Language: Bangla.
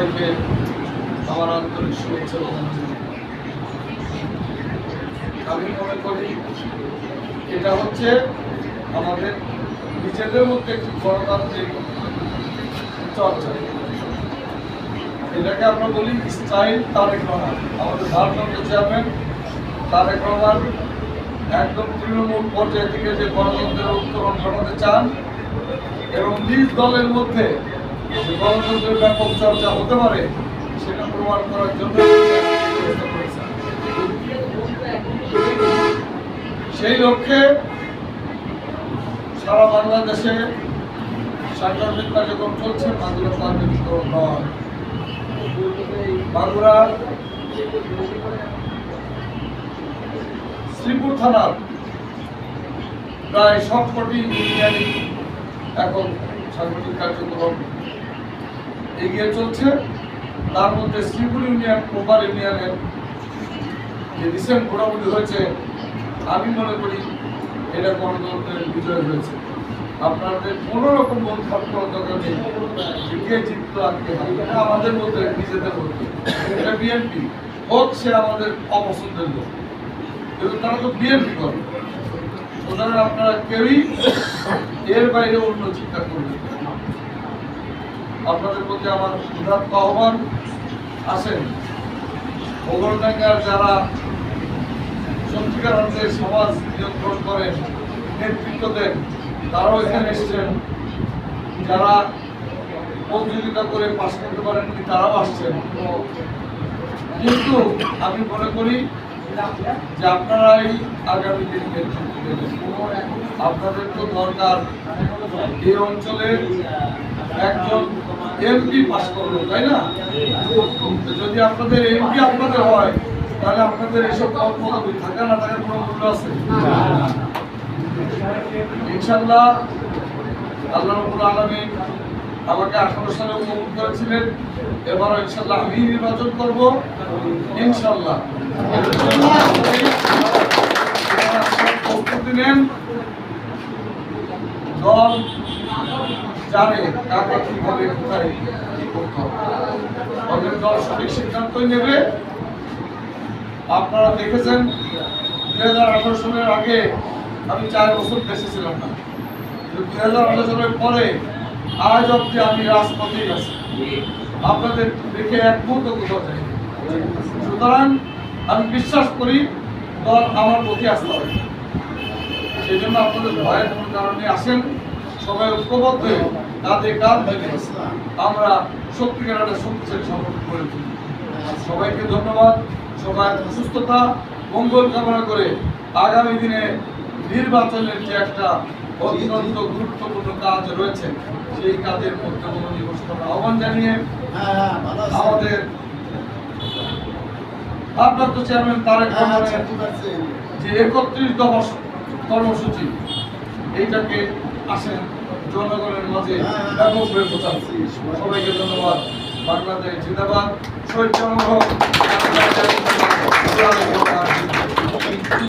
সবাইকে আমার আন্তরিক শুভেচ্ছা জানাচ্ছি। আমি মনে করি এটা হচ্ছে আমাদের নিজেদের মধ্যে একটি গণতান্ত্রিক চর্চা। এটাকে আমরা বলি স্টাইল তারেক রহমান। আমাদের ভারপ্রাপ্ত চেয়ারম্যান তারেক রহমান একদম তৃণমূল পর্যায় থেকে যে গণতন্ত্রের উত্তরণ ঘটাতে চান এবং নিজ দলের মধ্যে যে গণতন্ত্রের ব্যাপক চর্চা হতে পারে সেটা প্রমাণ করার জন্য সেই লক্ষ্যে সারা বাংলাদেশে সাংগঠনিক কার্যক্রম চলছে। মাগুরা পার্বত্য নয়, মাগুরা শ্রীপুর থানার প্রায় সবকটি ইউনিয়নে এখন সাংগঠনিক কার্যক্রম এগিয়ে চলছে। তার মধ্যে শ্রীপুর ইউনিয়ন কোপার ইউনিয়নের যে রিসেন্ট ভোটাভুটি হয়েছে, আমি মনে করি এটা গণতন্ত্রের বিজয় হয়েছে। আপনাদের কোনো রকম মন খারাপ করার দরকার নেই। কে জিতলো আজকে এটা আমাদের মধ্যে, নিজেদের মধ্যে। এটা বিএনপি হোক, সে আমাদের অপছন্দের লোক, কিন্তু তারা তো বিএনপি করে। সুতরাং আপনারা কেউই এর বাইরে অন্য চিন্তা করবেন। আপনাদের প্রতি আমার উদাত্ত আহ্বান, আসেন মোগলডাঙ্গার যারা সত্যিকার অর্থে সমাজ নিয়ন্ত্রণ করেন, নেতৃত্ব দেন, তারাও এখানে এসছেন। যারা প্রতিযোগিতা করে পাশ করতে পারেননি তারাও আসছেন। কিন্তু আমি মনে করি যে আপনারাই আগামী দিনে নেতৃত্ব দেবেন। আপনাদের তো দরকার এই অঞ্চলের একজন এমপি পাস করলো, তাই না? যদি আপনাদের এমপি আপনাদের হয়, তাহলে আপনাদের এসব পদবি থাকা না থাকার কোনো মূল্য আছে? ইনশাআল্লাহ আল্লাহ রাব্বুল আলামিন আমাকে 18 সালে কবুল করেছিলেন। এবারও ইনশাআল্লাহ আমি নির্বাচন করব ইনশাআল্লাহ। প্রস্তুতি নেন, দল জানে কাকে কিভাবে কোথায় কি করতে হবে। ওদের দল সঠিক সিদ্ধান্তই নেবে। আপনারা দেখেছেন 2018 সালের আগে আমি 4 বছর দেশে ছিলাম না, 2018 সালের পরে আজ অব্দি আমি রাজপথেই আছি। আপনাদের দেখে এক মুহূর্ত কোথাও যাই। সুতরাং আমি বিশ্বাস করি দল আমার প্রতি আস্থা রাখে। সেই জন্য আপনাদের ভয়ের কোনো কারণে আসেন, সবাই ঐক্যবদ্ধ হয়ে কাঁধে কাঁধ মিলে আমরা সত্যিকার একটা শক্তিশালী সংগঠন গড়ে তুলি। সবাইকে ধন্যবাদ। সবার সুস্থতা মঙ্গল কামনা করে আগামী দিনে নির্বাচনের যে একটা অত্যন্ত গুরুত্বপূর্ণ কাজ রয়েছে, সেই কাজের মধ্যে ঘোষণা আহ্বান জানিয়ে আমাদের ভারপ্রাপ্ত চেয়ারম্যান তারেক রহমানের যে 31 দফা কর্মসূচি, এইটাকে আসেন জনগণের মাঝে ব্যাপকভাবে প্রচার। সবাইকে ধন্যবাদ। বাংলাদেশ জিন্দাবাদ। শহীদ জনগণ